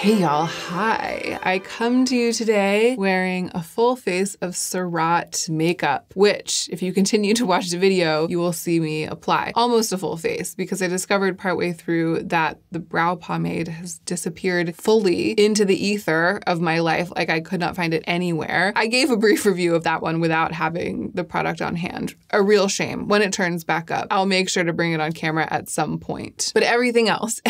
Hey y'all, hi. I come to you today wearing a full face of Surratt makeup, which if you continue to watch the video, you will see me apply almost a full face because I discovered partway through that the brow pomade has disappeared fully into the ether of my life. Like I could not find it anywhere. I gave a brief review of that one without having the product on hand. A real shame. When it turns back up, I'll make sure to bring it on camera at some point. But everything else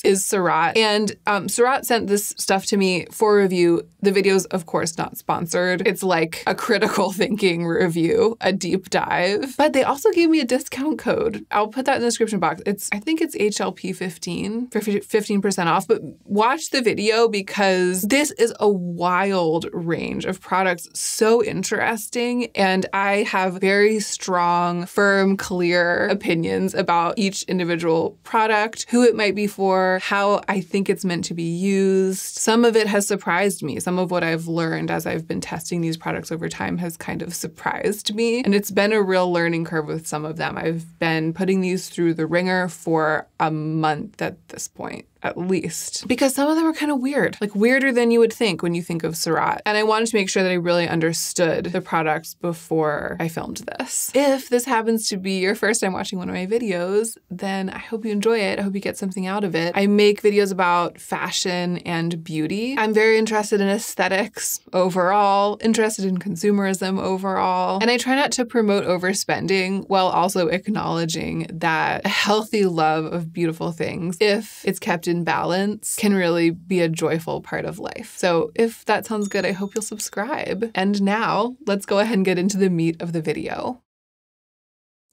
is Surratt. And Surratt sent this stuff to me for review. The video's, of course, not sponsored. It's like a critical thinking review, a deep dive. But they also gave me a discount code. I'll put that in the description box. I think it's HLP15 for 15% off. But watch the video because this is a wild range of products. So interesting. And I have very strong, firm, clear opinions about each individual product, who it might be for, how I think it's meant to be used. Some of it has surprised me. Some of what I've learned as I've been testing these products over time has kind of surprised me. And it's been a real learning curve with some of them. I've been putting these through the ringer for a month at this point, at least, because some of them are kind of weird, like weirder than you would think when you think of Surratt. And I wanted to make sure that I really understood the products before I filmed this. If this happens to be your first time watching one of my videos, then I hope you enjoy it. I hope you get something out of it. I make videos about fashion and beauty. I'm very interested in aesthetics overall, interested in consumerism overall, and I try not to promote overspending while also acknowledging that a healthy love of beautiful things, if it's kept in balance, can really be a joyful part of life. So if that sounds good, I hope you'll subscribe. And now let's go ahead and get into the meat of the video.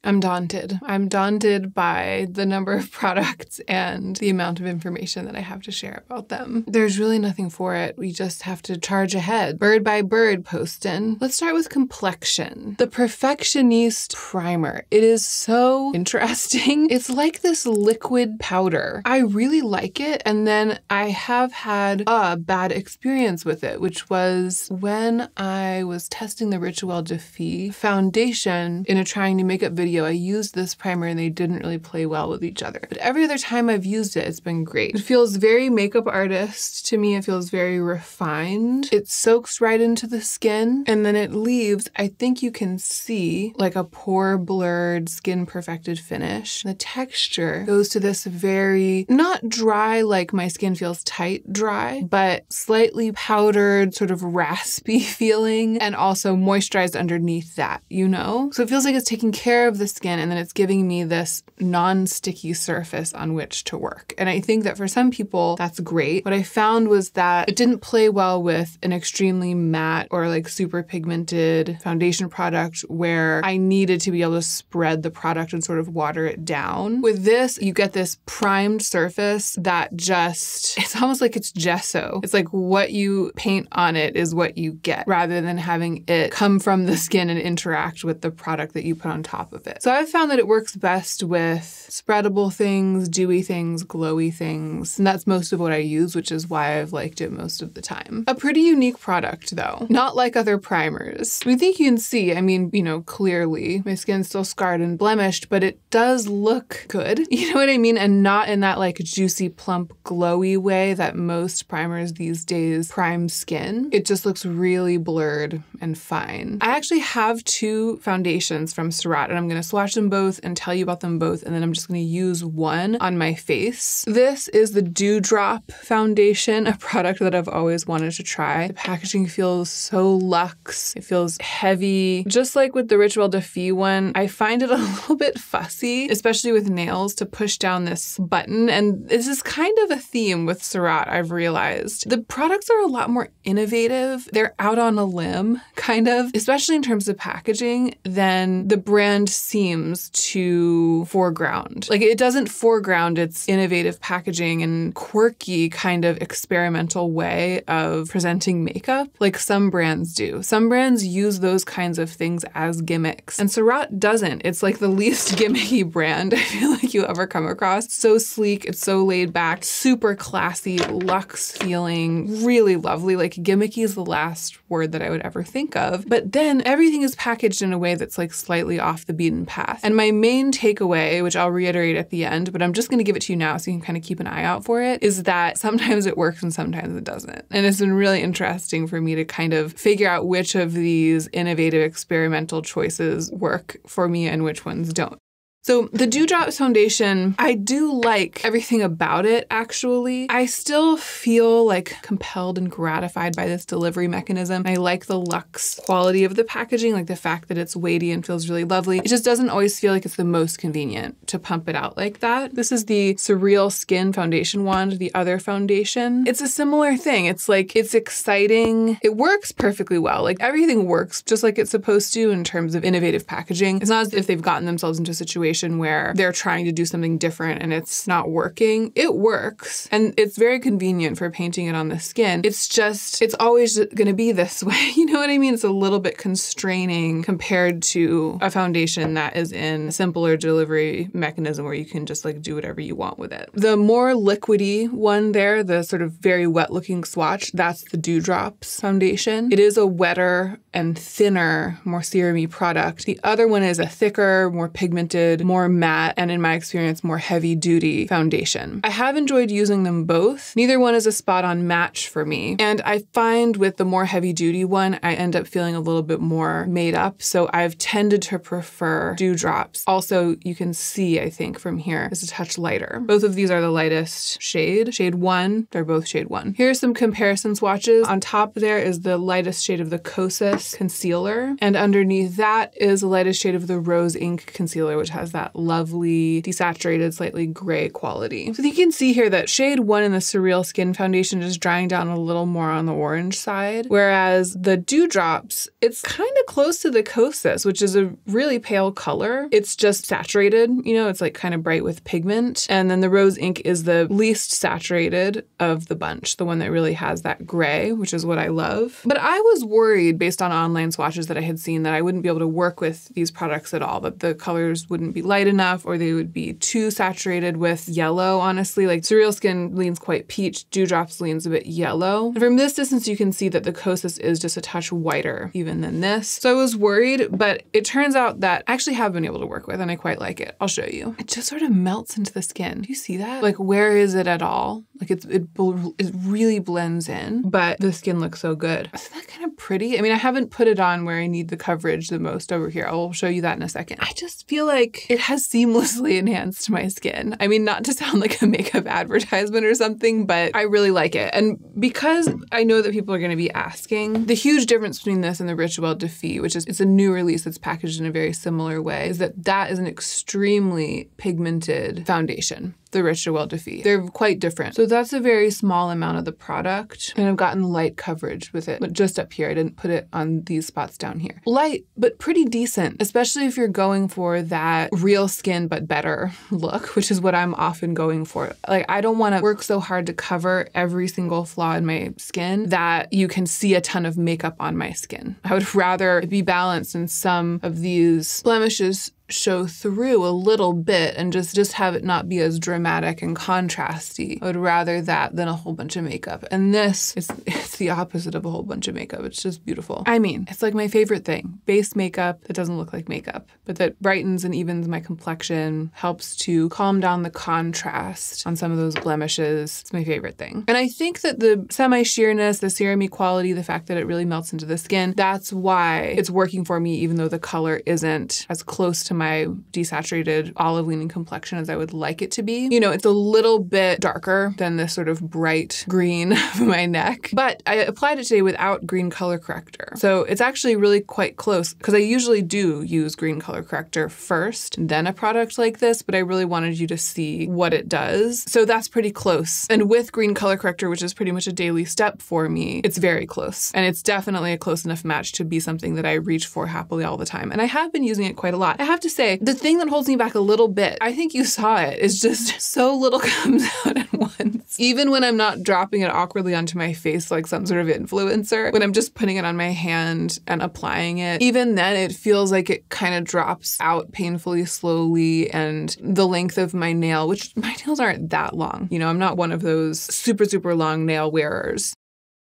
I'm daunted. I'm daunted by the number of products and the amount of information that I have to share about them. There's really nothing for it. We just have to charge ahead, bird by bird, postin'. Let's start with complexion. The Perfectionniste primer. It is so interesting. It's like this liquid powder. I really like it, and then I have had a bad experience with it, which was when I was testing the Rituel de Fille foundation in a trying to makeup video. I used this primer and they didn't really play well with each other. But every other time I've used it, it's been great. It feels very makeup artist to me. It feels very refined. It soaks right into the skin and then it leaves, I think you can see, like a pore blurred, skin perfected finish. The texture goes to this very, not dry like my skin feels tight dry, but slightly powdered, sort of raspy feeling, and also moisturized underneath that, you know? So it feels like it's taking care of the skin and then it's giving me this non-sticky surface on which to work. And I think that for some people, that's great. What I found was that it didn't play well with an extremely matte or like super pigmented foundation product where I needed to be able to spread the product and sort of water it down. With this, you get this primed surface that just, it's almost like it's gesso. It's like what you paint on it is what you get, rather than having it come from the skin and interact with the product that you put on top of it. So I've found that it works best with spreadable things, dewy things, glowy things, and that's most of what I use, which is why I've liked it most of the time. A pretty unique product though, not like other primers. I think you can see, I mean, you know, clearly my skin's still scarred and blemished, but it does look good. You know what I mean? And not in that like juicy, plump, glowy way that most primers these days prime skin. It just looks really blurred and fine. I actually have two foundations from Surratt and I'm going to swatch them both and tell you about them both, and then I'm just going to use one on my face. This is the Dewdrop foundation, a product that I've always wanted to try. The packaging feels so luxe. It feels heavy. Just like with the Rituel de Fille one, I find it a little bit fussy, especially with nails, to push down this button, and this is kind of a theme with Surratt, I've realized. The products are a lot more innovative. They're out on a limb, kind of, especially in terms of packaging, than the brand seems to foreground. Like it doesn't foreground its innovative packaging and quirky kind of experimental way of presenting makeup like some brands do. Some brands use those kinds of things as gimmicks, and Surratt doesn't. It's like the least gimmicky brand I feel like you ever come across. So sleek, it's so laid back, super classy, luxe feeling, really lovely. Like gimmicky is the last word that I would ever think of. But then everything is packaged in a way that's like slightly off the beaten path. And my main takeaway, which I'll reiterate at the end, but I'm just going to give it to you now so you can kind of keep an eye out for it, is that sometimes it works and sometimes it doesn't. And it's been really interesting for me to kind of figure out which of these innovative experimental choices work for me and which ones don't. So the Dewdrops foundation, I do like everything about it, actually. I still feel like compelled and gratified by this delivery mechanism. I like the luxe quality of the packaging, like the fact that it's weighty and feels really lovely. It just doesn't always feel like it's the most convenient to pump it out like that. This is the Surreal Skin Foundation Wand, the other foundation. It's a similar thing. It's like, it's exciting. It works perfectly well. Like everything works just like it's supposed to in terms of innovative packaging. It's not as if they've gotten themselves into a situation where they're trying to do something different and it's not working. It works and it's very convenient for painting it on the skin. It's just, it's always going to be this way. You know what I mean? It's a little bit constraining compared to a foundation that is in a simpler delivery mechanism where you can just like do whatever you want with it. The more liquidy one there, the sort of very wet looking swatch, that's the Dewdrops foundation. It is a wetter and thinner, more serum-y product. The other one is a thicker, more pigmented, more matte, and in my experience, more heavy-duty foundation. I have enjoyed using them both. Neither one is a spot-on match for me. And I find with the more heavy-duty one, I end up feeling a little bit more made up. So I've tended to prefer Dewdrops. Also, you can see, I think, from here, it's a touch lighter. Both of these are the lightest shade. Shade 1, they're both shade 1. Here's some comparison swatches. On top there is the lightest shade of the Kosas concealer. And underneath that is the lightest shade of the Rose Ink concealer, which has that lovely desaturated, slightly gray quality. So you can see here that shade 1 in the Surreal Skin Foundation is drying down a little more on the orange side, whereas the Dewdrops, it's kind of close to the Kosas, which is a really pale color. It's just saturated, you know, it's like kind of bright with pigment. And then the Rose Ink is the least saturated of the bunch, the one that really has that gray, which is what I love. But I was worried based on online swatches that I had seen that I wouldn't be able to work with these products at all, that the colors wouldn't be light enough or they would be too saturated with yellow, honestly. Like Surreal Skin leans quite peach, Dewdrops leans a bit yellow. And from this distance, you can see that the Kosas is just a touch whiter even than this. So I was worried, but it turns out that I actually have been able to work with and I quite like it. I'll show you. It just sort of melts into the skin. Do you see that? Like, where is it at all? Like it really blends in, but the skin looks so good. Isn't that kind of pretty? I mean, I haven't put it on where I need the coverage the most over here. I'll show you that in a second. I just feel like it has seamlessly enhanced my skin. I mean, not to sound like a makeup advertisement or something, but I really like it. And because I know that people are going to be asking, the huge difference between this and the Rituel Defee, which is, it's a new release that's packaged in a very similar way, is that that is an extremely pigmented foundation. The Rituel Defee. They're quite different. So that's a very small amount of the product. And I've gotten light coverage with it, but just up here. I didn't put it on these spots down here. Light, but pretty decent, especially if you're going for that real skin but better look, which is what I'm often going for. Like, I don't want to work so hard to cover every single flaw in my skin that you can see a ton of makeup on my skin. I would rather it be balanced and some of these blemishes show through a little bit and just have it not be as dramatic and contrasty. I would rather that than a whole bunch of makeup. And this is, it's the opposite of a whole bunch of makeup. It's just beautiful. I mean, it's like my favorite thing. Base makeup that doesn't look like makeup, but that brightens and evens my complexion, helps to calm down the contrast on some of those blemishes. It's my favorite thing. And I think that the semi-sheerness, the serum-y quality, the fact that it really melts into the skin, that's why it's working for me, even though the color isn't as close to my desaturated olive leaning complexion as I would like it to be. You know, it's a little bit darker than this sort of bright green of my neck, but I applied it today without green color corrector. So it's actually really quite close because I usually do use green color corrector first, then a product like this, but I really wanted you to see what it does. So that's pretty close. And with green color corrector, which is pretty much a daily step for me, it's very close. And it's definitely a close enough match to be something that I reach for happily all the time. And I have been using it quite a lot. I have to say, the thing that holds me back a little bit, I think you saw it, is just so little comes out at once. Even when I'm not dropping it awkwardly onto my face like some sort of influencer, when I'm just putting it on my hand and applying it, even then it feels like it kind of drops out painfully slowly, and the length of my nail, which my nails aren't that long. You know, I'm not one of those super, super long nail wearers.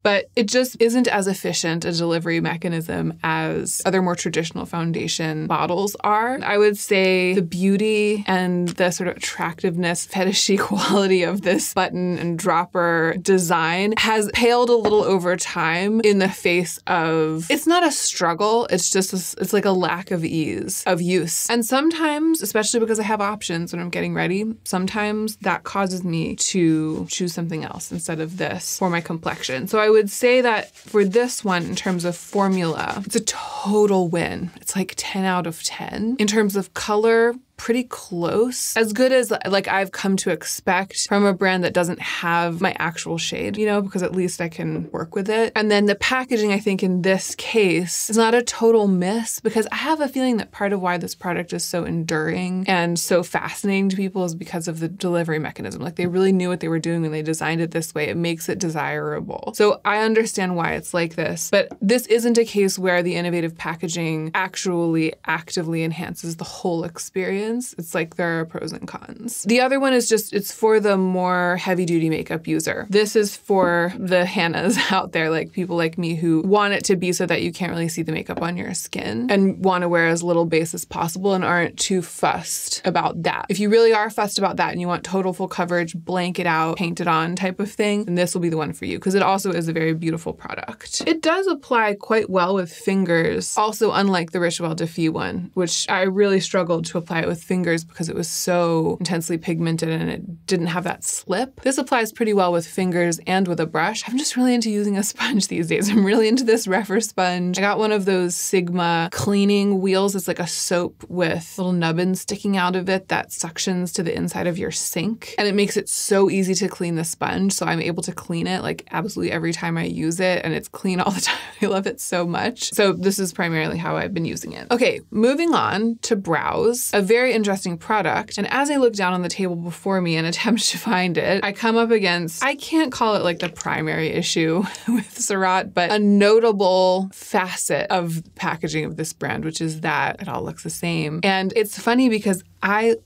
but it just isn't as efficient a delivery mechanism as other more traditional foundation bottles are. I would say the beauty and the sort of attractiveness, fetishy quality of this button and dropper design has paled a little over time in the face of, it's not a struggle, it's just, it's like a lack of ease of use. And sometimes, especially because I have options when I'm getting ready, sometimes that causes me to choose something else instead of this for my complexion. So I would say that for this one, in terms of formula, it's a total win. It's like 10 out of 10. In terms of color, pretty close. As good as like I've come to expect from a brand that doesn't have my actual shade, you know, because at least I can work with it. And then the packaging, I think in this case, is not a total miss, because I have a feeling that part of why this product is so enduring and so fascinating to people is because of the delivery mechanism. Like they really knew what they were doing when they designed it this way. It makes it desirable. So I understand why it's like this, but this isn't a case where the innovative packaging actually actively enhances the whole experience. It's like there are pros and cons. The other one is just, it's for the more heavy duty makeup user. This is for the Hannahs out there, like people like me who want it to be so that you can't really see the makeup on your skin and want to wear as little base as possible and aren't too fussed about that. If you really are fussed about that and you want total full coverage, blank it out, paint it on type of thing, then this will be the one for you, because it also is a very beautiful product. It does apply quite well with fingers, also unlike the Richwell Defee one, which I really struggled to apply it with fingers because it was so intensely pigmented and it didn't have that slip. This applies pretty well with fingers and with a brush. I'm just really into using a sponge these days. I'm really into this Rephr sponge. I got one of those Sigma cleaning wheels. It's like a soap with little nubbins sticking out of it that suctions to the inside of your sink. And it makes it so easy to clean the sponge. So I'm able to clean it like absolutely every time I use it, and it's clean all the time. I love it so much. So this is primarily how I've been using it. Okay, moving on to brows. A very interesting product. And as I look down on the table before me and attempt to find it, I come up against, I can't call it like the primary issue with Surratt, but a notable facet of packaging of this brand, which is that it all looks the same. And it's funny because I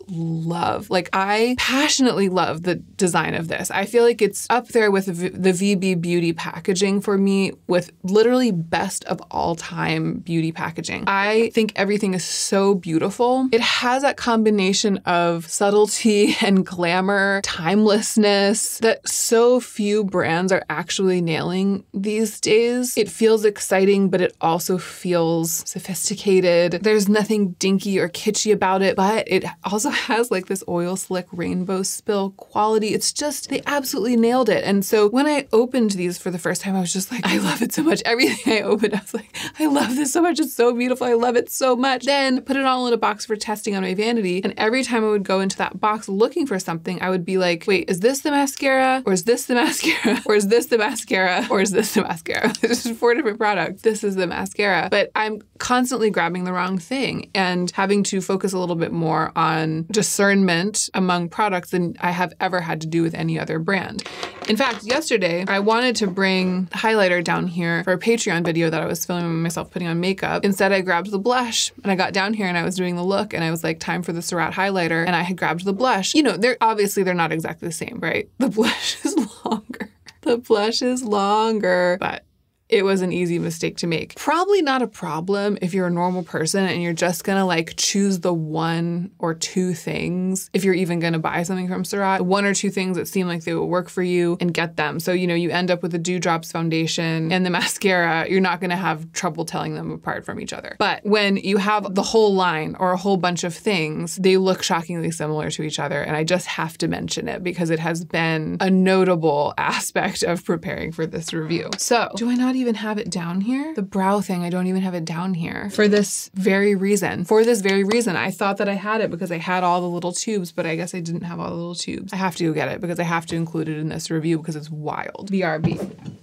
passionately love the design of this. I feel like it's up there with the VB Beauty packaging for me, with literally best of all time beauty packaging. I think everything is so beautiful. It has that combination of subtlety and glamour, timelessness that so few brands are actually nailing these days. It feels exciting, but it also feels sophisticated. There's nothing dinky or kitschy about it, but it also has like this oil slick rainbow spill quality. It's just, they absolutely nailed it. And so when I opened these for the first time, I was just like, I love it so much. Everything I opened, I was like, I love this so much. It's so beautiful. I love it so much. Then put it all in a box for testing on my vanity. And every time I would go into that box looking for something, I would be like, wait, is this the mascara? Or is this the mascara? Or is this the mascara? Or is this the mascara? There's 4 different products. This is the mascara. But I'm constantly grabbing the wrong thing and having to focus a little bit more on discernment among products than I have ever had to do with any other brand. In fact, yesterday, I wanted to bring highlighter down here for a Patreon video that I was filming myself putting on makeup. Instead, I grabbed the blush and I got down here and I was doing the look and I was like, time for the Surratt highlighter, and I had grabbed the blush. You know, they're not exactly the same, right? The blush is longer. The blush is longer, but it was an easy mistake to make. Probably not a problem if you're a normal person and you're just gonna like choose the 1 or 2 things, if you're even gonna buy something from Surratt, 1 or 2 things that seem like they will work for you and get them. So, you know, you end up with the Dewdrops foundation and the mascara, you're not gonna have trouble telling them apart from each other. But when you have the whole line or a whole bunch of things, they look shockingly similar to each other. And I just have to mention it because it has been a notable aspect of preparing for this review. So, do I not even have it down here? The brow thing, I don't even have it down here for this very reason. For this very reason, I thought that I had it because I had all the little tubes, but I guess I didn't have all the little tubes. I have to go get it because I have to include it in this review because it's wild. BRB.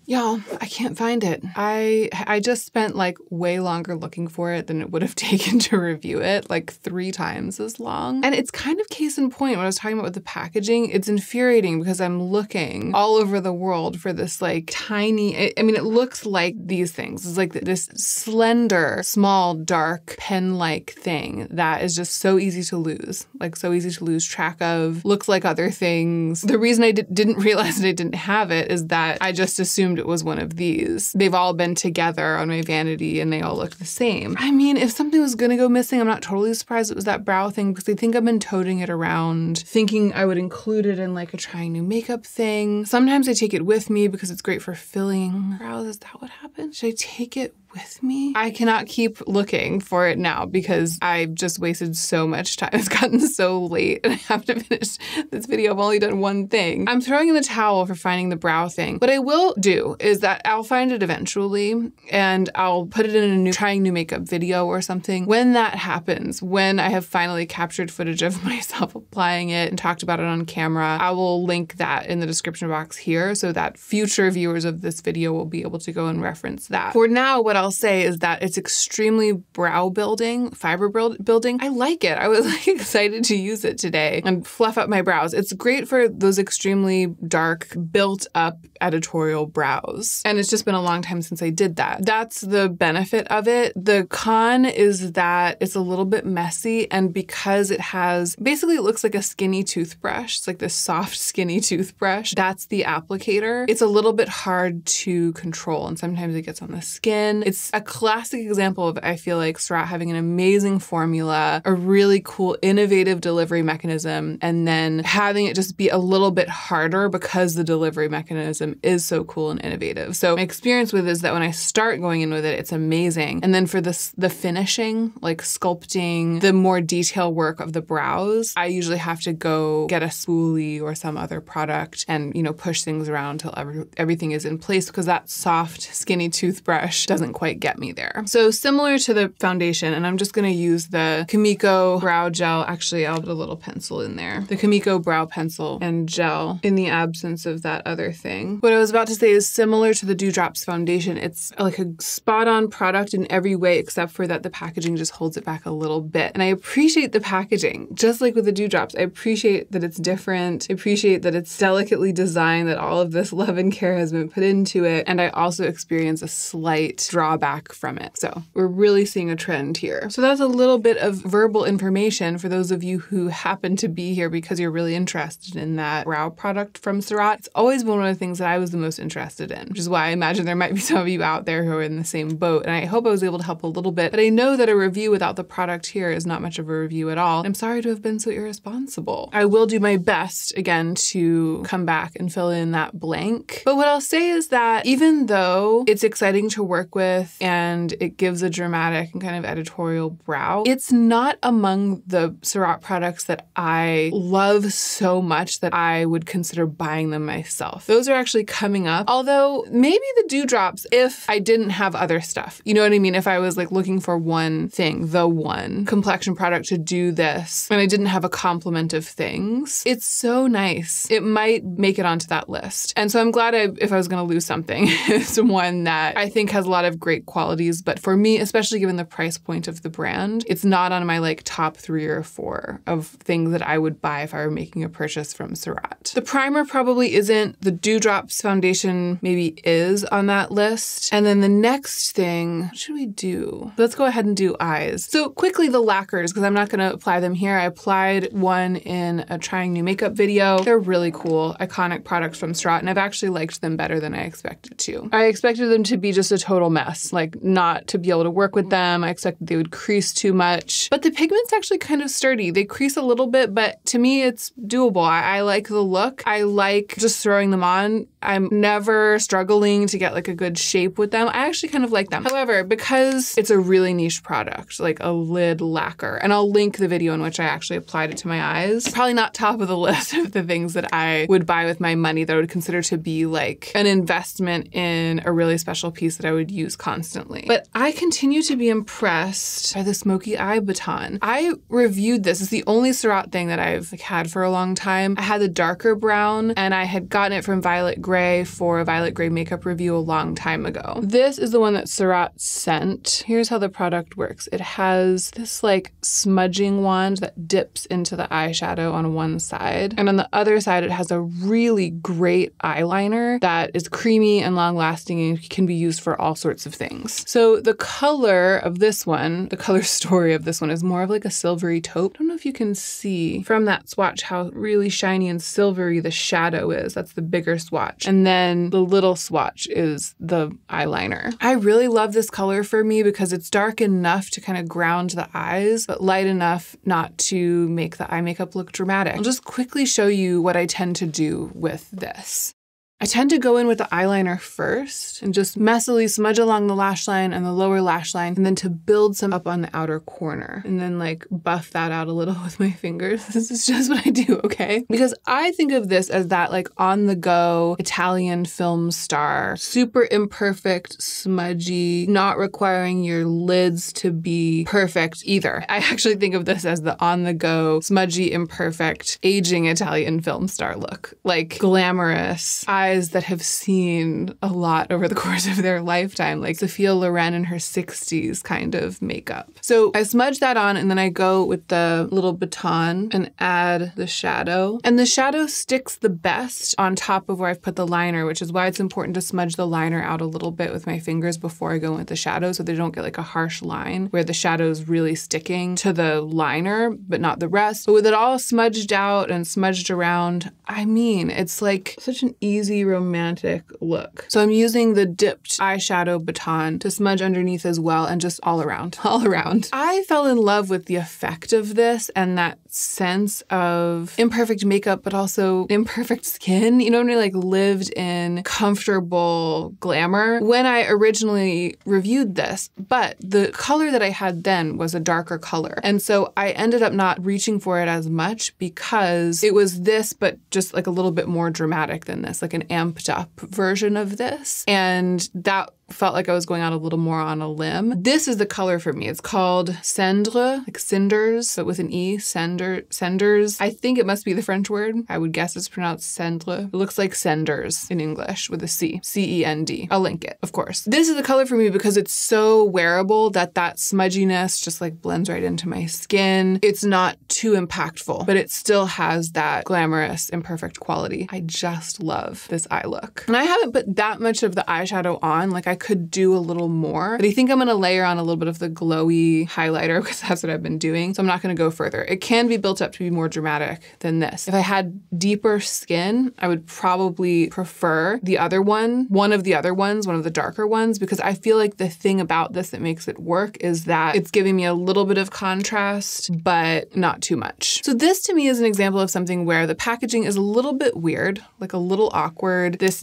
Y'all, I can't find it. I just spent like way longer looking for it than it would have taken to review it, like 3 times as long. And it's kind of case in point when I was talking about with the packaging, it's infuriating because I'm looking all over the world for this like tiny, I mean, it looks like these things. It's like this slender, small, dark pen-like thing that is just so easy to lose, like so easy to lose track of, looks like other things. The reason I didn't realize that I didn't have it is that I just assumed assumed it was one of these. They've all been together on my vanity and they all look the same. I mean, if something was gonna go missing, I'm not totally surprised it was that brow thing because I think I've been toting it around thinking I would include it in like a trying new makeup thing. Sometimes I take it with me because it's great for filling brows. Is that what happened? Should I take it with me? I cannot keep looking for it now because I've just wasted so much time. It's gotten so late and I have to finish this video. I've only done one thing. I'm throwing in the towel for finding the brow thing. What I will do is that I'll find it eventually and I'll put it in a new trying new makeup video or something. When that happens, when I have finally captured footage of myself applying it and talked about it on camera, I will link that in the description box here so that future viewers of this video will be able to go and reference that. For now, what I'll say is that it's extremely brow building, fiber building. I like it. I was like excited to use it today and fluff up my brows. It's great for those extremely dark, built up editorial brows. And it's just been a long time since I did that. That's the benefit of it. The con is that it's a little bit messy, and because it has, basically it looks like a skinny toothbrush. It's like this soft, skinny toothbrush. That's the applicator. It's a little bit hard to control, and sometimes it gets on the skin. It's a classic example of, I feel like, Surratt having an amazing formula, a really cool, innovative delivery mechanism, and then having it just be a little bit harder because the delivery mechanism is so cool and innovative. So my experience with it is that when I start going in with it, it's amazing. And then for the finishing, like sculpting, the more detail work of the brows, I usually have to go get a spoolie or some other product and, you know, push things around till everything is in place because that soft, skinny toothbrush doesn't quite get me there. So similar to the foundation, and I'm just going to use the Komugi brow gel. Actually, I'll put a little pencil in there. The Komugi brow pencil and gel in the absence of that other thing. What I was about to say is similar to the Dewdrops foundation. It's like a spot-on product in every way except for that the packaging just holds it back a little bit. And I appreciate the packaging, just like with the Dewdrops. I appreciate that it's different. I appreciate that it's delicately designed, that all of this love and care has been put into it. And I also experience a slight drawback from it. So we're really seeing a trend here. So that's a little bit of verbal information for those of you who happen to be here because you're really interested in that brow product from Surratt. It's always been one of the things that I was the most interested in, which is why I imagine there might be some of you out there who are in the same boat. And I hope I was able to help a little bit, but I know that a review without the product here is not much of a review at all. I'm sorry to have been so irresponsible. I will do my best again to come back and fill in that blank. But what I'll say is that even though it's exciting to work with and it gives a dramatic and kind of editorial brow, it's not among the Surratt products that I love so much that I would consider buying them myself. Those are actually coming up. Although maybe the Dewdrops, if I didn't have other stuff, you know what I mean? If I was like looking for one thing, the one complexion product to do this, and I didn't have a complement of things, it's so nice. It might make it onto that list. And so I'm glad if I was going to lose something, it's one that I think has a lot of great qualities. But for me, especially given the price point of the brand, it's not on my like top 3 or 4 of things that I would buy if I were making a purchase from Surratt. The primer probably isn't. The Dewdrops foundation maybe is on that list. And then the next thing, what should we do? Let's go ahead and do eyes. So quickly, the lacquers, because I'm not going to apply them here. I applied one in a trying new makeup video. They're really cool, iconic products from Surratt, and I've actually liked them better than I expected to. I expected them to be just a total mess, like not to be able to work with them. I expected they would crease too much, but the pigment's actually kind of sturdy. They crease a little bit, but to me, it's doable. I like the look. I like just throwing them on. I'm never struggling to get like a good shape with them. I actually kind of like them. However, because it's a really niche product, like a lid lacquer, and I'll link the video in which I actually applied it to my eyes, probably not top of the list of the things that I would buy with my money that I would consider to be like an investment in a really special piece that I would use constantly. But I continue to be impressed by the Smokey Eye Baton. I reviewed this. It's the only Surratt thing that I've like had for a long time. I had the darker brown and I had gotten it from Violet Grey for a Violet Grey makeup review a long time ago. This is the one that Surratt sent. Here's how the product works. It has this like smudging wand that dips into the eyeshadow on one side. And on the other side, it has a really great eyeliner that is creamy and long lasting and can be used for all sorts of things. So the color of this one, the color story of this one is more of like a silvery taupe. I don't know if you can see from that swatch how really shiny and silvery the shadow is. That's the bigger swatch. And then the little swatch is the eyeliner. I really love this color for me because it's dark enough to kind of ground the eyes, but light enough not to make the eye makeup look dramatic. I'll just quickly show you what I tend to do with this. I tend to go in with the eyeliner first and just messily smudge along the lash line and the lower lash line, and then to build some up on the outer corner and then like buff that out a little with my fingers. This is just what I do, okay? Because I think of this as that like on the go Italian film star, super imperfect, smudgy, not requiring your lids to be perfect either. I actually think of this as the on the go, smudgy, imperfect, aging Italian film star look. Like glamorous, eyes that have seen a lot over the course of their lifetime, like Sophia Loren in her 60s kind of makeup. So I smudge that on and then I go with the little baton and add the shadow. And the shadow sticks the best on top of where I've put the liner, which is why it's important to smudge the liner out a little bit with my fingers before I go in with the shadow so they don't get like a harsh line where the shadow's really sticking to the liner, but not the rest. But with it all smudged out and smudged around, I mean, it's like such an easy romantic look. So I'm using the dipped eyeshadow baton to smudge underneath as well and just all around, all around. I fell in love with the effect of this and that sense of imperfect makeup, but also imperfect skin. You know, when I like lived in comfortable glamour when I originally reviewed this, but the color that I had then was a darker color. And so I ended up not reaching for it as much because it was this, but just like a little bit more dramatic than this, like an amped up version of this. And that felt like I was going out a little more on a limb. This is the color for me. It's called Cendres, like cinders, but with an E, cenders. I think it must be the French word. I would guess it's pronounced cendre. It looks like cenders in English with a C, C-E-N-D. I'll link it, of course. This is the color for me because it's so wearable that smudginess just like blends right into my skin. It's not too impactful, but it still has that glamorous, imperfect quality. I just love this eye look. And I haven't put that much of the eyeshadow on. Like I could do a little more, but I think I'm gonna layer on a little bit of the glowy highlighter because that's what I've been doing. So I'm not gonna go further. It can be built up to be more dramatic than this. If I had deeper skin, I would probably prefer the other one of the other ones, one of the darker ones, because I feel like the thing about this that makes it work is that it's giving me a little bit of contrast, but not too much. So this to me is an example of something where the packaging is a little bit weird, like a little awkward, this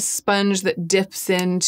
sponge that dips into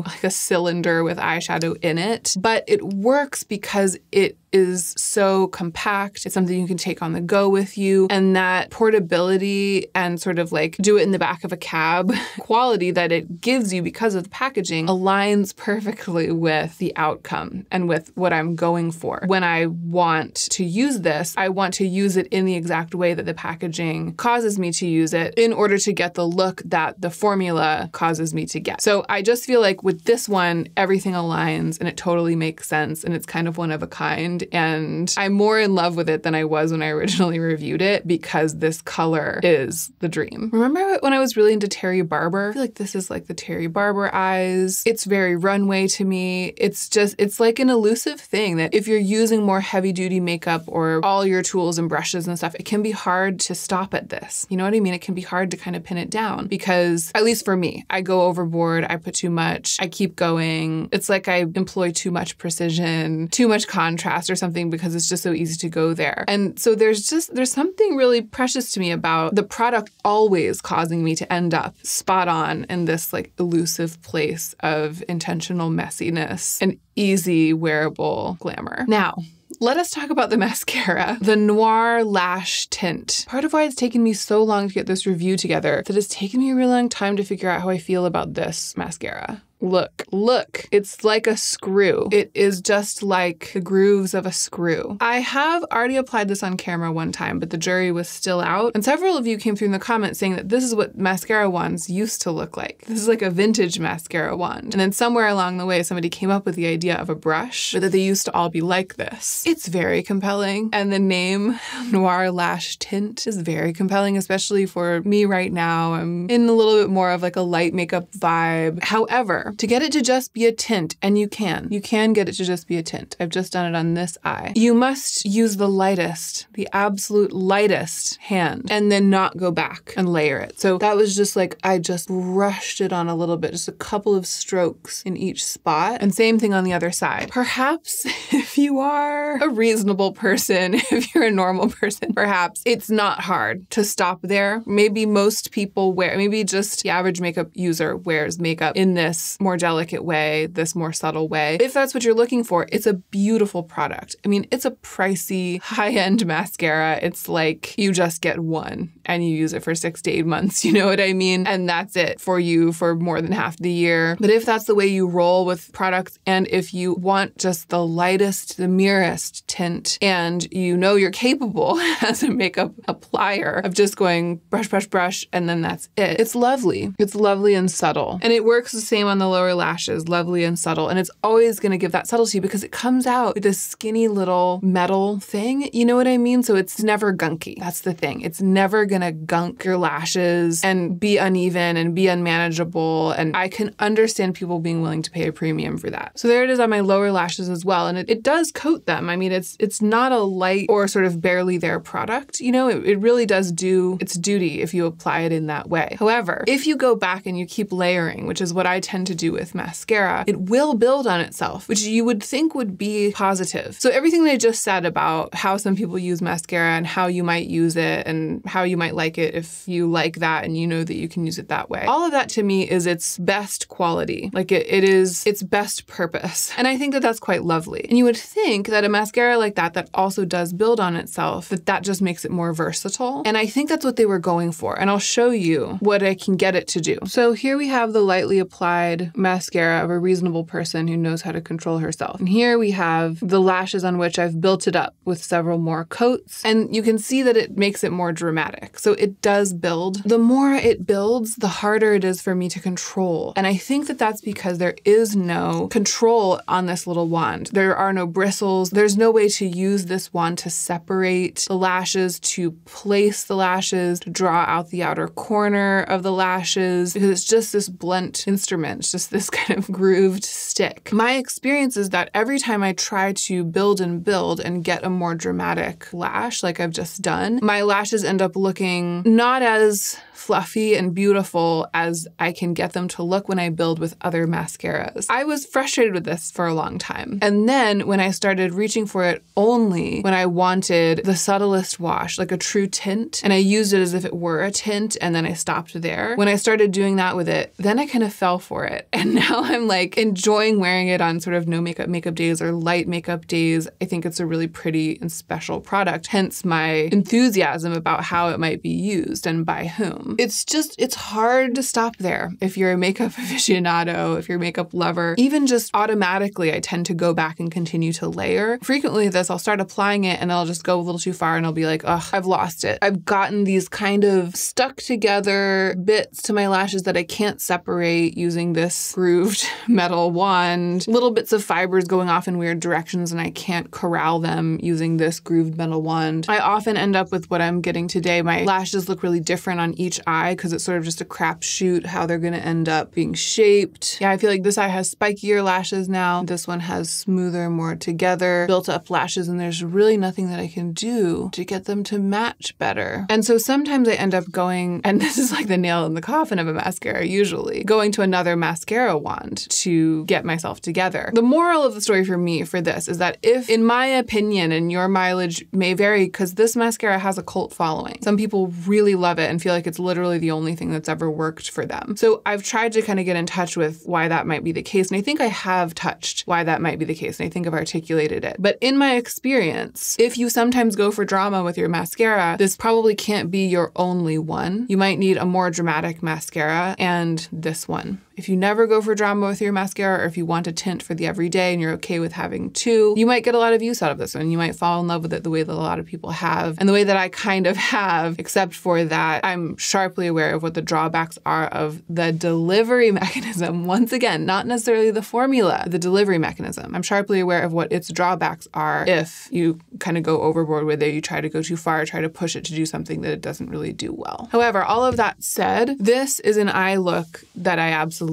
like a cylinder with eyeshadow in it, but it works because it is so compact. It's something you can take on the go with you, and that portability and sort of like do it in the back of a cab quality that it gives you because of the packaging aligns perfectly with the outcome and with what I'm going for. When I want to use this, I want to use it in the exact way that the packaging causes me to use it in order to get the look that the formula causes me to get. So I just feel like with this one, everything aligns and it totally makes sense and it's kind of one of a kind. And I'm more in love with it than I was when I originally reviewed it because this color is the dream. Remember when I was really into Terry Barber? I feel like this is like the Terry Barber eyes. It's very runway to me. It's like an elusive thing that if you're using more heavy duty makeup or all your tools and brushes and stuff, it can be hard to stop at this. You know what I mean? It can be hard to kind of pin it down because, at least for me, I go overboard, I put too much, I keep going. It's like I employ too much precision, too much contrast or something because it's just so easy to go there. And so there's something really precious to me about the product always causing me to end up spot on in this like elusive place of intentional messiness and easy wearable glamour. Now, let us talk about the mascara, the Noir Lash Tint. Part of why it's taken me so long to get this review together is that it's taken me a really long time to figure out how I feel about this mascara. Look, it's like a screw. It is just like the grooves of a screw. I have already applied this on camera one time, but the jury was still out. And several of you came through in the comments saying that this is what mascara wands used to look like. This is like a vintage mascara wand. And then somewhere along the way, somebody came up with the idea of a brush, but that they used to all be like this. It's very compelling. And the name Noir Lash Tint is very compelling, especially for me right now. I'm in a little bit more of like a light makeup vibe. However, to get it to just be a tint, and you can get it to just be a tint. I've just done it on this eye. You must use the lightest, the absolute lightest hand, and then not go back and layer it. So that was just like, I just brushed it on a little bit, just a couple of strokes in each spot. And same thing on the other side. Perhaps if you are a reasonable person, if you're a normal person, perhaps it's not hard to stop there. Maybe most people maybe just the average makeup user wears makeup in this more delicate way, this more subtle way. If that's what you're looking for, it's a beautiful product. I mean, it's a pricey, high-end mascara. It's like you just get one and you use it for 6 to 8 months, you know what I mean? And that's it for you for more than half the year. But if that's the way you roll with products, and if you want just the lightest, the merest tint, and you know you're capable as a makeup applier of just going brush, brush, brush, and then that's it. It's lovely. It's lovely and subtle. And it works the same on the lower lashes, lovely and subtle. And it's always going to give that subtlety because it comes out with this skinny little metal thing. You know what I mean? So it's never gunky. That's the thing. It's never going to gunk your lashes and be uneven and be unmanageable. And I can understand people being willing to pay a premium for that. So there it is on my lower lashes as well. And it does coat them. I mean, it's not a light or sort of barely there product. You know, it really does do its duty if you apply it in that way. However, if you go back and you keep layering, which is what I tend to do with mascara, it will build on itself, which you would think would be positive. So everything that I just said about how some people use mascara and how you might use it and how you might like it if you like that and you know that you can use it that way. All of that to me is its best quality. Like it is its best purpose. And I think that that's quite lovely. And you would think that a mascara like that also does build on itself, that just makes it more versatile. And I think that's what they were going for. And I'll show you what I can get it to do. So here we have the lightly applied mascara of a reasonable person who knows how to control herself. And here we have the lashes on which I've built it up with several more coats. And you can see that it makes it more dramatic. So it does build. The more it builds, the harder it is for me to control. And I think that that's because there is no control on this little wand. There are no bristles. There's no way to use this wand to separate the lashes, to place the lashes, to draw out the outer corner of the lashes, because it's just this blunt instrument. It's just this kind of grooved stick. My experience is that every time I try to build and get a more dramatic lash like I've just done, my lashes end up looking not as fluffy and beautiful as I can get them to look when I build with other mascaras. I was frustrated with this for a long time. And then when I started reaching for it only when I wanted the subtlest wash, like a true tint, and I used it as if it were a tint, and then I stopped there. When I started doing that with it, then I kind of fell for it. And now I'm like enjoying wearing it on sort of no makeup days or light makeup days. I think it's a really pretty and special product, hence my enthusiasm about how it might be used and by whom. It's hard to stop there if you're a makeup aficionado, if you're a makeup lover. Even just automatically, I tend to go back and continue to layer. Frequently I'll start applying it and I'll just go a little too far and I'll be like, ugh, I've lost it. I've gotten these kind of stuck together bits to my lashes that I can't separate using this grooved metal wand. Little bits of fibers going off in weird directions and I can't corral them using this grooved metal wand. I often end up with what I'm getting today. My lashes look really different on each eye because it's sort of just a crapshoot how they're going to end up being shaped. Yeah, I feel like this eye has spikier lashes now. This one has smoother, more together, built up lashes, and there's really nothing that I can do to get them to match better. And so sometimes I end up going, and this is like the nail in the coffin of a mascara usually, going to another mascara wand to get myself together. The moral of the story for me for this is that if, in my opinion, and your mileage may vary because this mascara has a cult following. Some people really love it and feel like it's literally the only thing that's ever worked for them. So I've tried to kind of get in touch with why that might be the case. And I think I have touched why that might be the case. And I think I've articulated it. But in my experience, if you sometimes go for drama with your mascara, this probably can't be your only one. You might need a more dramatic mascara and this one. If you never go for drama with your mascara, or if you want a tint for the everyday and you're okay with having two, you might get a lot of use out of this one. You might fall in love with it the way that a lot of people have, and the way that I kind of have, except for that I'm sharply aware of what the drawbacks are of the delivery mechanism. Once again, not necessarily the formula, the delivery mechanism. I'm sharply aware of what its drawbacks are if you kind of go overboard with it, you try to go too far, try to push it to do something that it doesn't really do well. However, all of that said, this is an eye look that I absolutely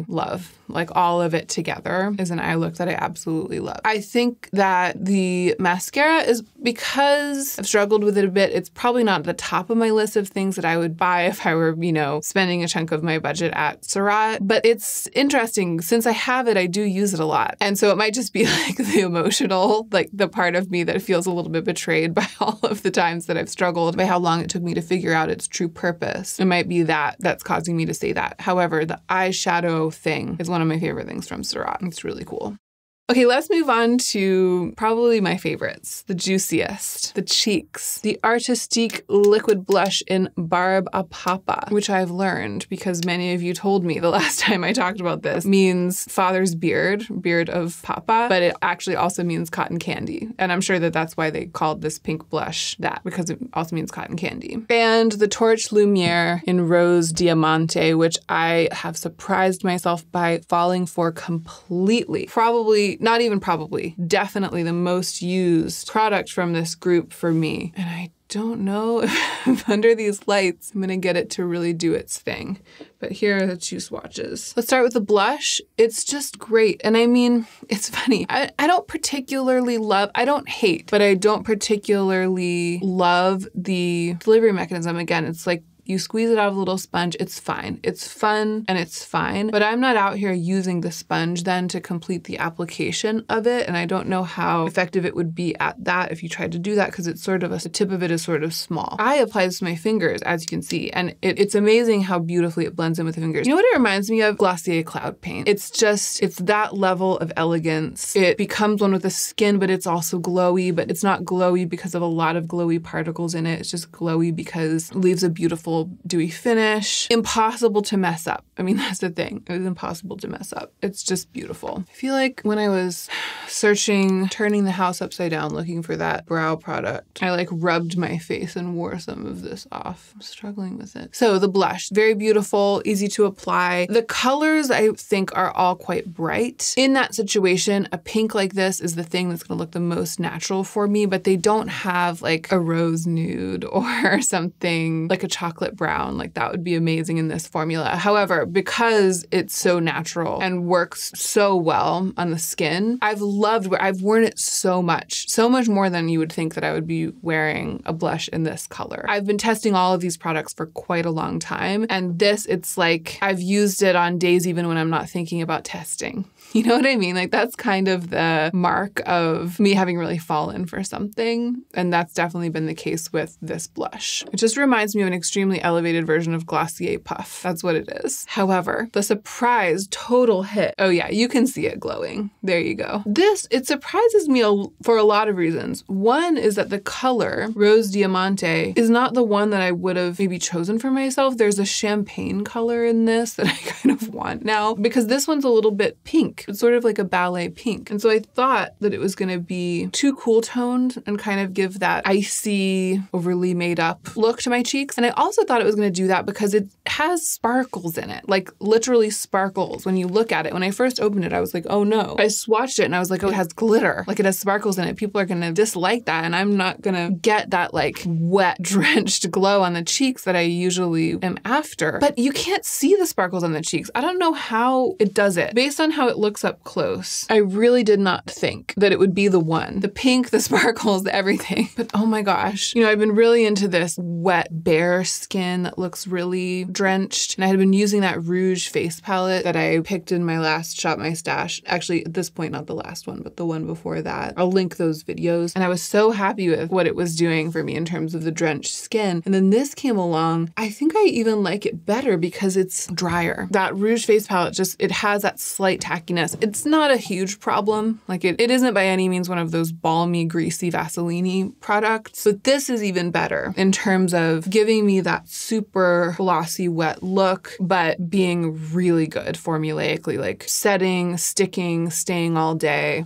love. like all of it together is an eye look that I absolutely love. I think that the mascara is, because I've struggled with it a bit, it's probably not at the top of my list of things that I would buy if I were, you know, spending a chunk of my budget at Surratt. But it's interesting, since I have it, I do use it a lot. And so it might just be like the emotional, like the part of me that feels a little bit betrayed by all of the times that I've struggled, by how long it took me to figure out its true purpose. It might be that that's causing me to say that. However, the eyeshadow thing is one of my favorite things from Surratt. It's really cool. Okay, let's move on to probably my favorites, the juiciest, the cheeks, the Artistique liquid blush in Barbe a Papa, which I've learned because many of you told me the last time I talked about this means father's beard of Papa, but it actually also means cotton candy. And I'm sure that that's why they called this pink blush that, because it also means cotton candy. And the Torche Lumiere in Rose Diamante, which I have surprised myself by falling for completely. Definitely the most used product from this group for me. And I don't know if under these lights I'm gonna get it to really do its thing. But here are the two swatches. Let's start with the blush. It's just great. And I mean, it's funny. I don't particularly love, I don't hate, but I don't particularly love the delivery mechanism. Again, it's like, you squeeze it out of a little sponge, it's fine. It's fun and it's fine, but I'm not out here using the sponge then to complete the application of it, and I don't know how effective it would be at that if you tried to do that, because it's sort of the tip of it is sort of small. I apply this to my fingers, as you can see, and it's amazing how beautifully it blends in with the fingers. You know what it reminds me of? Glossier cloud paint. It's that level of elegance. It becomes one with the skin, but it's also glowy, but it's not glowy because of a lot of glowy particles in it. It's just glowy because it leaves a beautiful dewy finish. Impossible to mess up. I mean, that's the thing. It was impossible to mess up. It's just beautiful. I feel like when I was searching, turning the house upside down, looking for that brow product, I like rubbed my face and wore some of this off. I'm struggling with it. So the blush, very beautiful, easy to apply. The colors I think are all quite bright. In that situation, a pink like this is the thing that's gonna look the most natural for me, but they don't have like a rose nude or something like a chocolate brown. Like that would be amazing in this formula. However, because it's so natural and works so well on the skin, I've worn it so much more than you would think that I would be wearing a blush in this color. I've been testing all of these products for quite a long time, and this, it's like I've used it on days even when I'm not thinking about testing. You know what I mean? Like that's kind of the mark of me having really fallen for something. And that's definitely been the case with this blush. It just reminds me of an extremely elevated version of Glossier Puff. That's what it is. However, the surprise total hit. Oh yeah, you can see it glowing. There you go. This, it surprises me for a lot of reasons. One is that the color, Rose Diamante, is not the one that I would have maybe chosen for myself. There's a champagne color in this that I kind of want now because this one's a little bit pink. It's sort of like a ballet pink. And so I thought that it was gonna be too cool toned and kind of give that icy, overly made up look to my cheeks. And I also thought it was gonna do that because it has sparkles in it, like literally sparkles. When you look at it, when I first opened it, I was like, oh no. I swatched it and I was like, oh, it has glitter, like it has sparkles in it. People are gonna dislike that and I'm not gonna get that like wet, drenched glow on the cheeks that I usually am after. But you can't see the sparkles on the cheeks. I don't know how it does it. Based on how it looks up close, I really did not think that it would be the one. The pink, the sparkles, everything. But oh my gosh, you know, I've been really into this wet, bare skin that looks really drenched. And I had been using that Rouge face palette that I picked in my last Shop My Stash. Actually, at this point, not the last one, but the one before that. I'll link those videos. And I was so happy with what it was doing for me in terms of the drenched skin. And then this came along. I think I even like it better because it's drier. That Rouge face palette just, it has that slight tackiness. It's not a huge problem. Like it isn't by any means one of those balmy, greasy Vaseline products, but this is even better in terms of giving me that super glossy, wet look, but being really good formulaically, like setting, sticking, staying all day.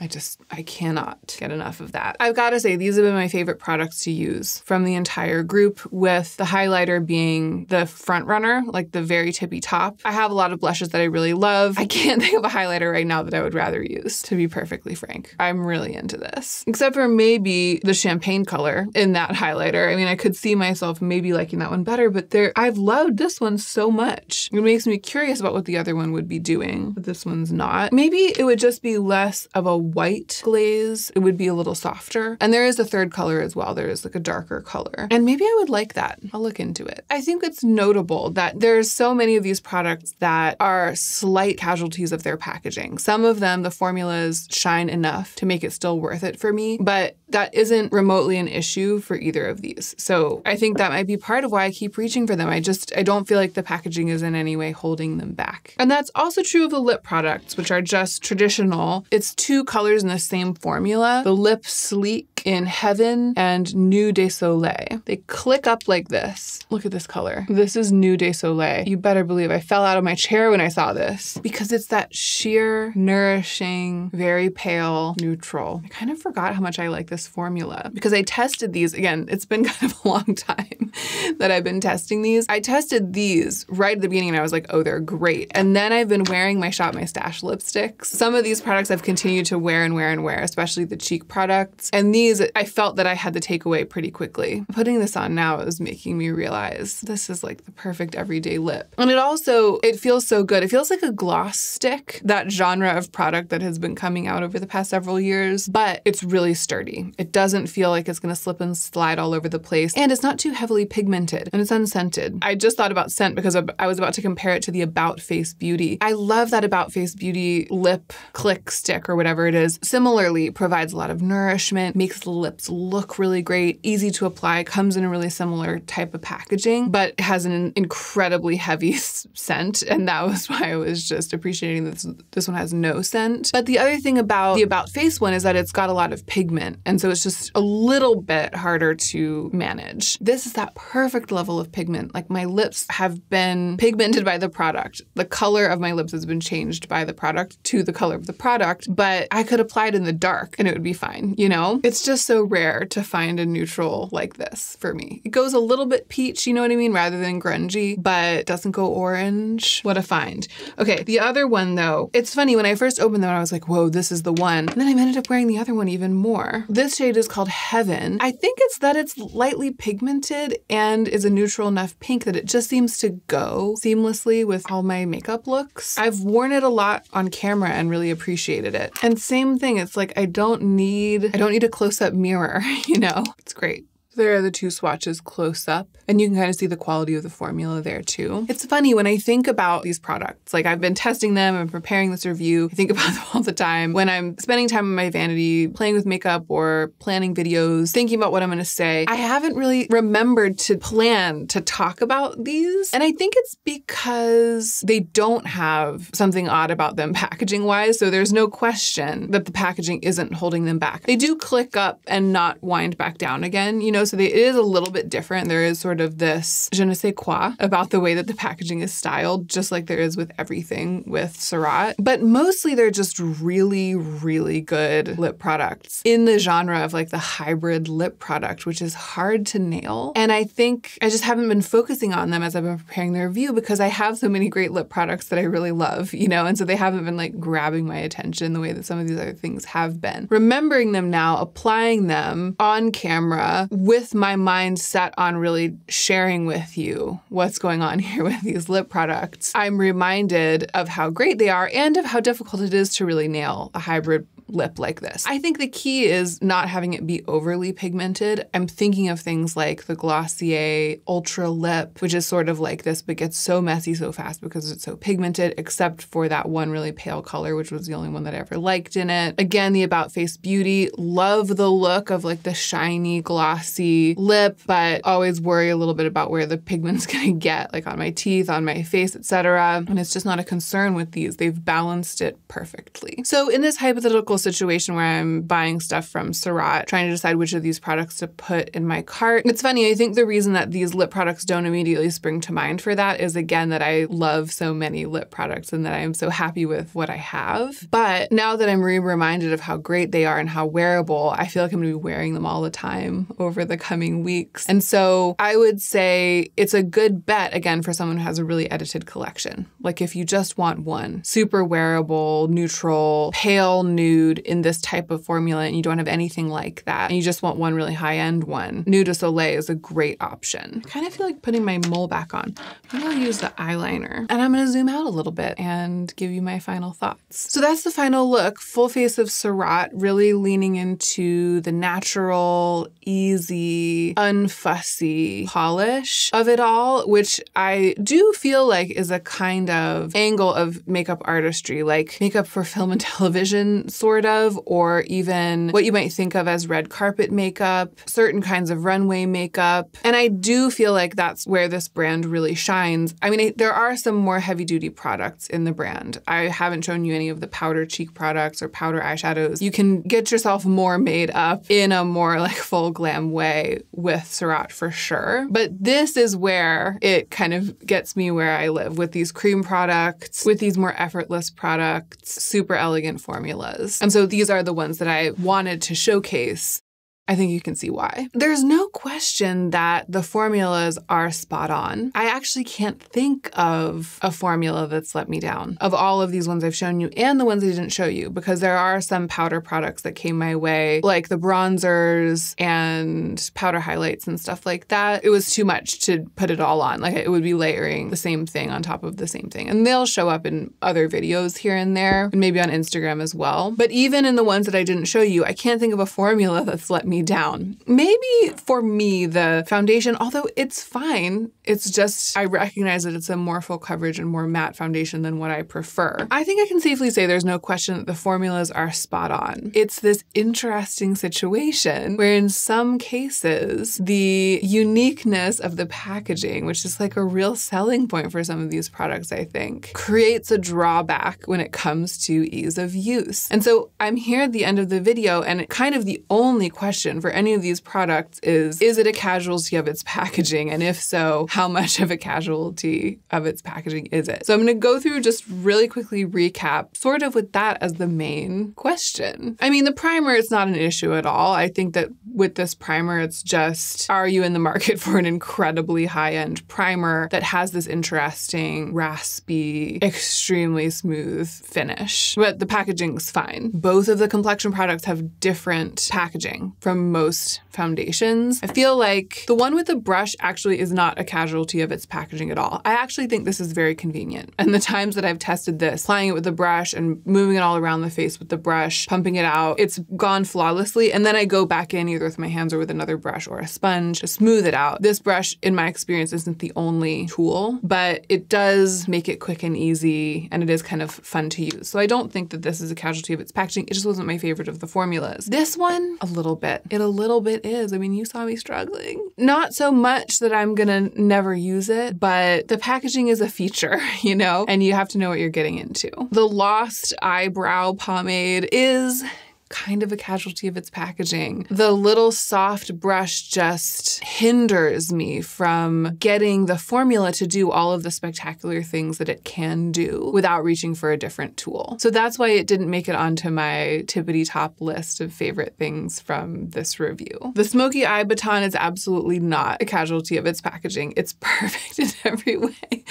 I cannot get enough of that. I've got to say, these have been my favorite products to use from the entire group, with the highlighter being the front runner, like the very tippy top. I have a lot of blushes that I really love. I can't think of a highlighter right now that I would rather use, to be perfectly frank. I'm really into this. Except for maybe the champagne color in that highlighter. I mean, I could see myself maybe liking that one better, better, but I've loved this one so much. It makes me curious about what the other one would be doing, but this one's not. Maybe it would just be less of a white glaze. It would be a little softer. And there is a third color as well. There is like a darker color. And maybe I would like that. I'll look into it. I think it's notable that there's so many of these products that are slight casualties of their packaging. Some of them, the formulas shine enough to make it still worth it for me, but that isn't remotely an issue for either of these. So I think that might be part of why I keep reaching for them. I don't feel like the packaging is in any way holding them back. And that's also true of the lip products, which are just traditional. It's two colors in the same formula, the Lipslique in Heavyn and Nuit de Soleil. They click up like this. Look at this color. This is Nuit de Soleil. You better believe I fell out of my chair when I saw this because it's that sheer, nourishing, very pale neutral. I kind of forgot how much I like this formula because I tested these. Again, it's been kind of a long time that I've been testing these. I tested these right at the beginning and I was like, oh, they're great. And then I've been wearing my Shop My Stash lipsticks. Some of these products I've continued to wear and wear and wear, especially the cheek products. And these I felt that I had to take away pretty quickly. Putting this on now is making me realize this is like the perfect everyday lip. And it feels so good. It feels like a gloss stick, that genre of product that has been coming out over the past several years, but it's really sturdy. It doesn't feel like it's gonna slip and slide all over the place. And it's not too heavily pigmented and it's unscented. I just thought about scent because I was about to compare it to the About Face Beauty. I love that About Face Beauty lip click stick or whatever it is. Similarly, provides a lot of nourishment, makes the lips look really great, easy to apply, comes in a really similar type of packaging, but has an incredibly heavy scent. And that was why I was just appreciating that this one has no scent. But the other thing about the About Face one is that it's got a lot of pigment. And so it's just a little bit harder to manage. This is that perfect level of pigment. Like my lips have been pigmented by the product. The color of my lips has been changed by the product to the color of the product, but I could apply it in the dark and it would be fine, you know? It's just so rare to find a neutral like this for me. It goes a little bit peach, you know what I mean, rather than grungy, but doesn't go orange. What a find. Okay, the other one though, it's funny, when I first opened them, I was like, whoa, this is the one. And then I ended up wearing the other one even more. This shade is called Heavyn. I think it's that it's lightly pigmented and is a neutral enough pink that it just seems to go seamlessly with all my makeup looks. I've worn it a lot on camera and really appreciated it. And same thing, it's like I don't need a close-up mirror, you know? It's great. There are the two swatches close up, and you can kind of see the quality of the formula there too. It's funny when I think about these products, like I've been testing them and preparing this review, I think about them all the time. When I'm spending time on my vanity, playing with makeup or planning videos, thinking about what I'm gonna say, I haven't really remembered to plan to talk about these. And I think it's because they don't have something odd about them packaging wise, so there's no question that the packaging isn't holding them back. They do click up and not wind back down again, you know, so it is a little bit different. There is sort of this je ne sais quoi about the way that the packaging is styled, just like there is with everything with Surratt. But mostly they're just really, really good lip products in the genre of like the hybrid lip product, which is hard to nail. And I think I just haven't been focusing on them as I've been preparing the review because I have so many great lip products that I really love, you know, and so they haven't been like grabbing my attention the way that some of these other things have been. Remembering them now, applying them on camera with my mind set on really sharing with you what's going on here with these lip products, I'm reminded of how great they are and of how difficult it is to really nail a hybrid lip like this. I think the key is not having it be overly pigmented. I'm thinking of things like the Glossier Ultra Lip, which is sort of like this, but gets so messy so fast because it's so pigmented, except for that one really pale color, which was the only one that I ever liked in it. Again, the About Face Beauty, love the look of like the shiny, glossy lip, but always worry a little bit about where the pigment's gonna get, like on my teeth, on my face, etc. And it's just not a concern with these. They've balanced it perfectly. So in this hypothetical situation where I'm buying stuff from Surratt, trying to decide which of these products to put in my cart. It's funny, I think the reason that these lip products don't immediately spring to mind for that is, again, that I love so many lip products and that I am so happy with what I have. But now that I'm reminded of how great they are and how wearable, I feel like I'm gonna be wearing them all the time over the coming weeks. And so I would say it's a good bet, again, for someone who has a really edited collection. Like if you just want one, super wearable, neutral, pale nude, nude in this type of formula and you don't have anything like that, and you just want one really high-end one, Nude de Soleil is a great option. I kind of feel like putting my mole back on. I'm gonna use the eyeliner, and I'm gonna zoom out a little bit and give you my final thoughts. So that's the final look, full face of Surratt, really leaning into the natural, easy, unfussy polish of it all, which I do feel like is a kind of angle of makeup artistry, like makeup for film and television, sort of, or even what you might think of as red carpet makeup, certain kinds of runway makeup. And I do feel like that's where this brand really shines. I mean, there are some more heavy-duty products in the brand. I haven't shown you any of the powder cheek products or powder eyeshadows. You can get yourself more made up in a more like full glam way with Surratt for sure. But this is where it kind of gets me where I live, with these cream products, with these more effortless products, super elegant formulas. And so these are the ones that I wanted to showcase. I think you can see why. There's no question that the formulas are spot on. I actually can't think of a formula that's let me down of all of these ones I've shown you and the ones I didn't show you, because there are some powder products that came my way, like the bronzers and powder highlights and stuff like that. It was too much to put it all on. Like, it would be layering the same thing on top of the same thing. And they'll show up in other videos here and there, and maybe on Instagram as well. But even in the ones that I didn't show you, I can't think of a formula that's let me down. Maybe for me, the foundation, although it's fine, it's just I recognize that it's a more full coverage and more matte foundation than what I prefer. I think I can safely say there's no question that the formulas are spot on. It's this interesting situation where in some cases, the uniqueness of the packaging, which is like a real selling point for some of these products, I think, creates a drawback when it comes to ease of use. And so I'm here at the end of the video, and kind of the only question for any of these products is it a casualty of its packaging? And if so, how much of a casualty of its packaging is it? So I'm going to go through, just really quickly recap, sort of with that as the main question. I mean, the primer is not an issue at all. I think that with this primer, it's just, are you in the market for an incredibly high-end primer that has this interesting, raspy, extremely smooth finish? But the packaging's fine. Both of the complexion products have different packaging from most foundations. I feel like the one with the brush actually is not a casualty of its packaging at all. I actually think this is very convenient. And the times that I've tested this, applying it with the brush and moving it all around the face with the brush, pumping it out, it's gone flawlessly. And then I go back in either with my hands or with another brush or a sponge to smooth it out. This brush, in my experience, isn't the only tool, but it does make it quick and easy, and it is kind of fun to use. So I don't think that this is a casualty of its packaging. It just wasn't my favorite of the formulas. This one, a little bit. It a little bit is. I mean, you saw me struggling. Not so much that I'm gonna never use it, but the packaging is a feature, you know, and you have to know what you're getting into. The Lost Eyebrow Pomade is kind of a casualty of its packaging. The little soft brush just hinders me from getting the formula to do all of the spectacular things that it can do without reaching for a different tool. So that's why it didn't make it onto my tippity top list of favorite things from this review. The Smokey Eye Baton is absolutely not a casualty of its packaging. It's perfect in every way.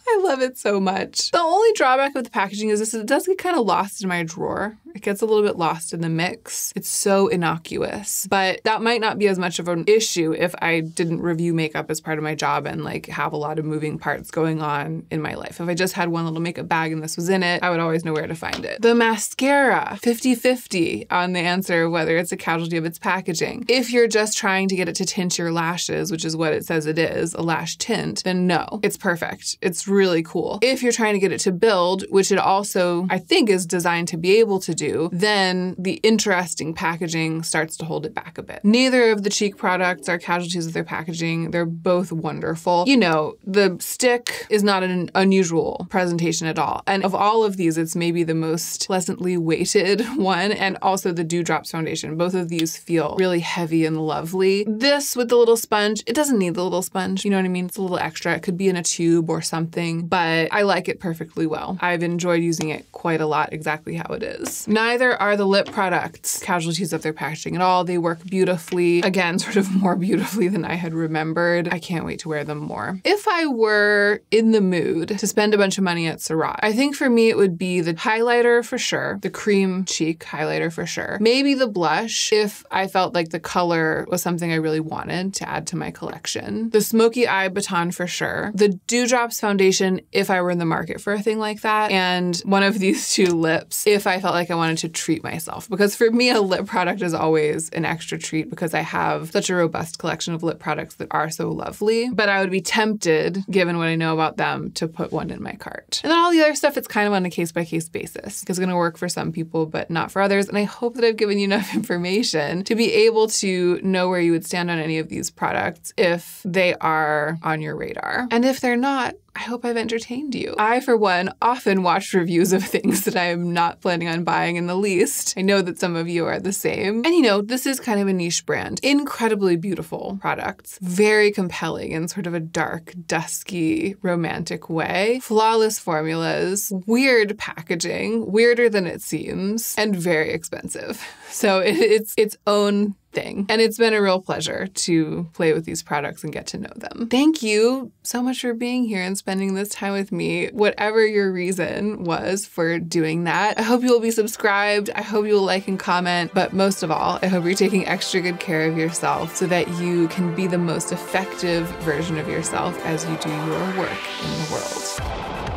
I love it so much. The only drawback of the packaging is this: it does get kind of lost in my drawer. It gets a little bit lost in the mix. It's so innocuous, but that might not be as much of an issue if I didn't review makeup as part of my job and like have a lot of moving parts going on in my life. If I just had one little makeup bag and this was in it, I would always know where to find it. The mascara, 50-50 on the answer whether it's a casualty of its packaging. If you're just trying to get it to tint your lashes, which is what it says it is, a lash tint, then no, it's perfect. It's really cool. If you're trying to get it to build, which it also, I think, is designed to be able to do, then the interesting packaging starts to hold it back a bit. Neither of the cheek products are casualties of their packaging. They're both wonderful. You know, the stick is not an unusual presentation at all. And of all of these, it's maybe the most pleasantly weighted one, and also the Dewdrops foundation. Both of these feel really heavy and lovely. This with the little sponge, it doesn't need the little sponge. You know what I mean? It's a little extra. It could be in a tube or something. confusing, but I like it perfectly well. I've enjoyed using it quite a lot exactly how it is. Neither are the lip products casualties of their packaging at all. They work beautifully. Again, sort of more beautifully than I had remembered. I can't wait to wear them more. If I were in the mood to spend a bunch of money at Surratt, I think for me it would be the highlighter for sure, the cream cheek highlighter for sure. Maybe the blush if I felt like the color was something I really wanted to add to my collection. The Smokey eye Baton for sure. The Dewdrops foundation if I were in the market for a thing like that. And one of these two lips if I felt like I wanted to treat myself. Because for me, a lip product is always an extra treat because I have such a robust collection of lip products that are so lovely. But I would be tempted, given what I know about them, to put one in my cart. And then all the other stuff, it's kind of on a case-by-case basis. It's going to work for some people, but not for others. And I hope that I've given you enough information to be able to know where you would stand on any of these products if they are on your radar. And if they're not, I hope I've entertained you. I, for one, often watch reviews of things that I am not planning on buying in the least. I know that some of you are the same. And you know, this is kind of a niche brand. Incredibly beautiful products. Very compelling in sort of a dark, dusky, romantic way. Flawless formulas. Weird packaging. Weirder than it seems. And very expensive. So it's its own thing. And it's been a real pleasure to play with these products and get to know them. Thank you so much for being here and spending this time with me, whatever your reason was for doing that. I hope you will be subscribed. I hope you will like and comment. But most of all, I hope you're taking extra good care of yourself so that you can be the most effective version of yourself as you do your work in the world.